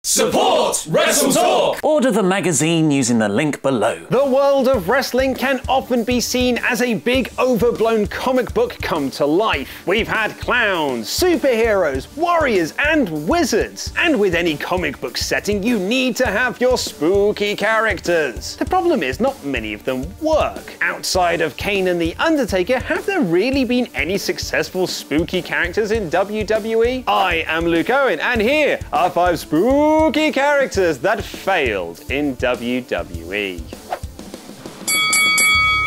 Support WrestleTalk! Order the magazine using the link below. The world of wrestling can often be seen as a big, overblown comic book come to life. We've had clowns, superheroes, warriors, and wizards. And with any comic book setting, you need to have your spooky characters. The problem is, not many of them work. Outside of Kane and The Undertaker, have there really been any successful spooky characters in WWE? I am Luke Owen, and here are 5 spooky characters that failed in WWE.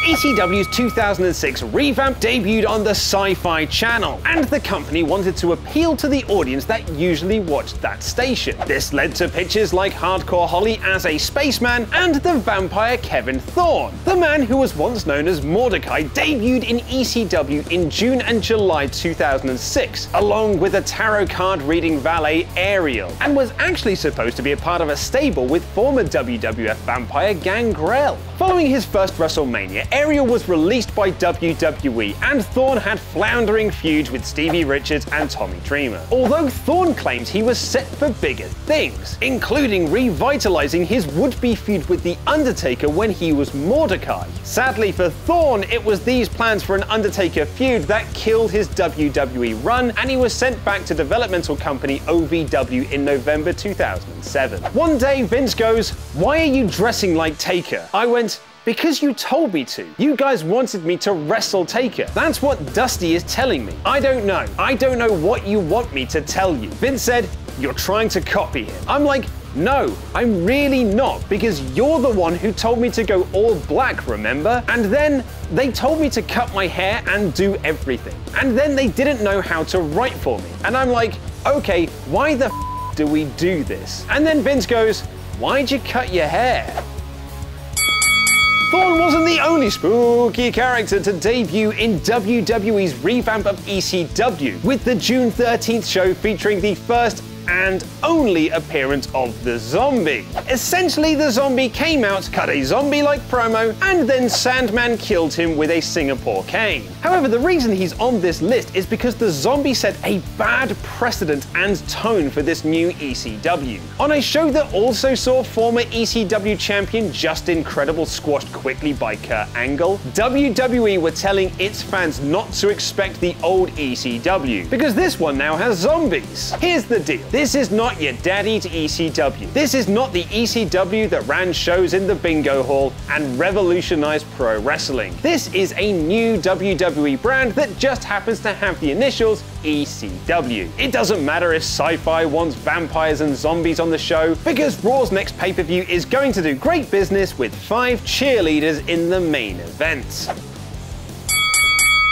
ECW's 2006 revamp debuted on the Sci-Fi Channel, and the company wanted to appeal to the audience that usually watched that station. This led to pitches like Hardcore Holly as a spaceman and the vampire Kevin Thorne. The man who was once known as Mordecai debuted in ECW in June and July 2006, along with a tarot card reading valet Ariel, and was actually supposed to be a part of a stable with former WWF vampire Gangrel. Following his first WrestleMania, Ariel was released by WWE, and Thorne had floundering feuds with Stevie Richards and Tommy Dreamer. Although Thorne claimed he was set for bigger things, including revitalizing his would-be feud with The Undertaker when he was Mordecai. Sadly for Thorne, it was these plans for an Undertaker feud that killed his WWE run, and he was sent back to developmental company OVW in November 2007. One day Vince goes, "Why are you dressing like Taker?" I went, "Because you told me to. You guys wanted me to wrestle Taker. That's what Dusty is telling me. I don't know. I don't know what you want me to tell you." Vince said, "You're trying to copy him." I'm like, "No, I'm really not, because you're the one who told me to go all black, remember? And then they told me to cut my hair and do everything. And then they didn't know how to write for me." And I'm like, "Okay, why the f do we do this?" And then Vince goes, "Why'd you cut your hair?" Thorne wasn't the only spooky character to debut in WWE's revamp of ECW, with the June 13th show featuring the first and only appearance of the Zombie. Essentially, the Zombie came out, cut a zombie-like promo, and then Sandman killed him with a Singapore cane. However, the reason he's on this list is because the Zombie set a bad precedent and tone for this new ECW. On a show that also saw former ECW champion Justin Credible squashed quickly by Kurt Angle, WWE were telling its fans not to expect the old ECW, because this one now has zombies. Here's the deal. This is not your daddy's ECW. This is not the ECW that ran shows in the bingo hall and revolutionized pro wrestling. This is a new WWE brand that just happens to have the initials ECW. It doesn't matter if Sci-Fi wants vampires and zombies on the show, because Raw's next pay-per-view is going to do great business with 5 cheerleaders in the main event.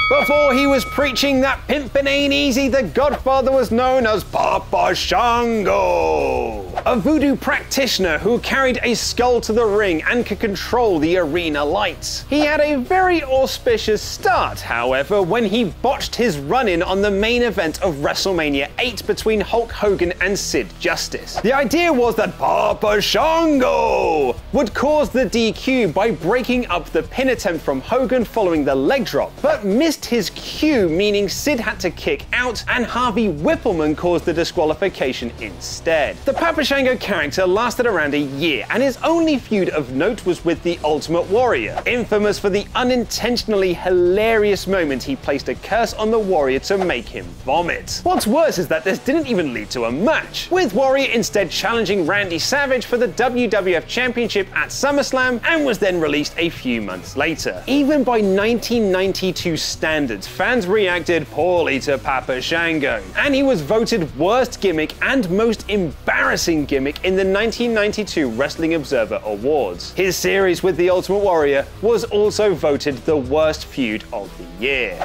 Before he was preaching that pimpin' ain't easy, the Godfather was known as Papa Shango, a voodoo practitioner who carried a skull to the ring and could control the arena lights. He had a very auspicious start, however, when he botched his run-in on the main event of WrestleMania 8 between Hulk Hogan and Sid Justice. The idea was that Papa Shango would cause the DQ by breaking up the pin attempt from Hogan following the leg drop, but missed his cue, meaning Sid had to kick out and Harvey Whippleman caused the disqualification instead. The Papa Shango character lasted around a year, and his only feud of note was with the Ultimate Warrior, infamous for the unintentionally hilarious moment he placed a curse on the Warrior to make him vomit. What's worse is that this didn't even lead to a match, with Warrior instead challenging Randy Savage for the WWF Championship at SummerSlam, and was then released a few months later. Even by 1992 standards, fans reacted poorly to Papa Shango, and he was voted worst gimmick and most embarrassing gimmick in the 1992 Wrestling Observer Awards. His series with the Ultimate Warrior was also voted the worst feud of the year.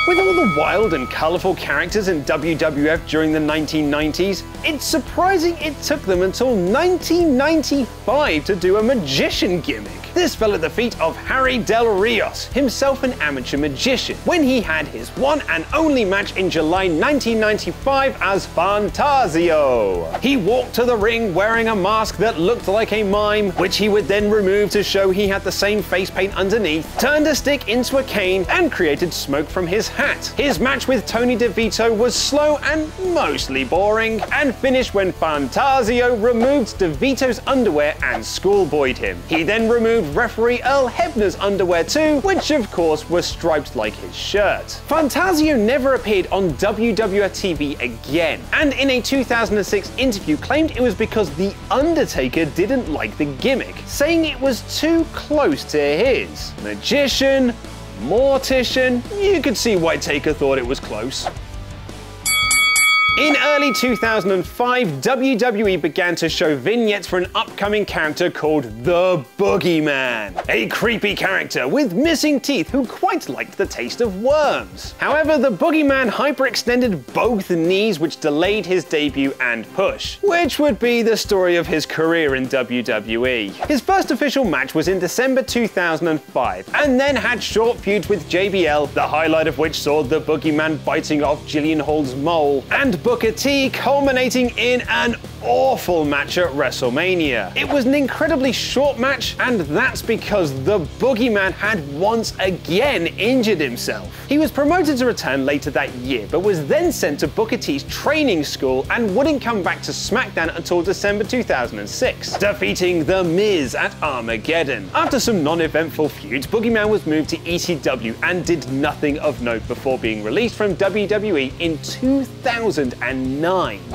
With all the wild and colourful characters in WWF during the 1990s, it's surprising it took them until 1995 to do a magician gimmick. This fell at the feet of Harry Del Rios, himself an amateur magician, when he had his one and only match in July 1995 as Fant Rzo. He walked to the ring wearing a mask that looked like a mime, which he would then remove to show he had the same face paint underneath, turned a stick into a cane, and created smoke from his hat. His match with Tony DeVito was slow and mostly boring, and finished when Fant Rzo removed DeVito's underwear and schoolboyed him. He then removed referee Earl Hebner's underwear too, which of course were striped like his shirt. Fant Rzo never appeared on WWF TV again, and in a 2006 interview claimed it was because The Undertaker didn't like the gimmick, saying it was too close to his. Magician, mortician, you could see why Taker thought it was close. In early 2005, WWE began to show vignettes for an upcoming character called the Boogeyman, a creepy character with missing teeth who quite liked the taste of worms. However, the Boogeyman hyperextended both knees, which delayed his debut and push, which would be the story of his career in WWE. His first official match was in December 2005, and then had short feuds with JBL, the highlight of which saw the Boogeyman biting off Jillian Hall's mole, and Booker T, culminating in an awful match at WrestleMania. It was an incredibly short match, and that's because the Boogeyman had once again injured himself. He was promoted to return later that year, but was then sent to Booker T's training school and wouldn't come back to SmackDown until December 2006, defeating The Miz at Armageddon. After some non-eventful feuds, Boogeyman was moved to ECW and did nothing of note before being released from WWE in 2009.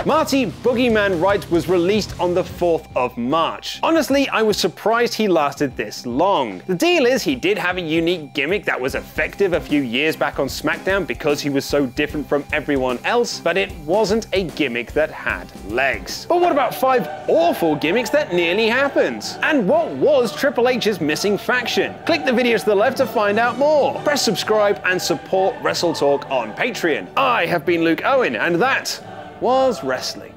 Marty Boogeyman Wright was released on the 4th of March. Honestly, I was surprised he lasted this long. The deal is, he did have a unique gimmick that was effective a few years back on SmackDown because he was so different from everyone else, but it wasn't a gimmick that had legs. But what about 5 awful gimmicks that nearly happened? And what was Triple H's missing faction? Click the video to the left to find out more. Press subscribe and support WrestleTalk on Patreon. I have been Luke Owen, and that was wrestling.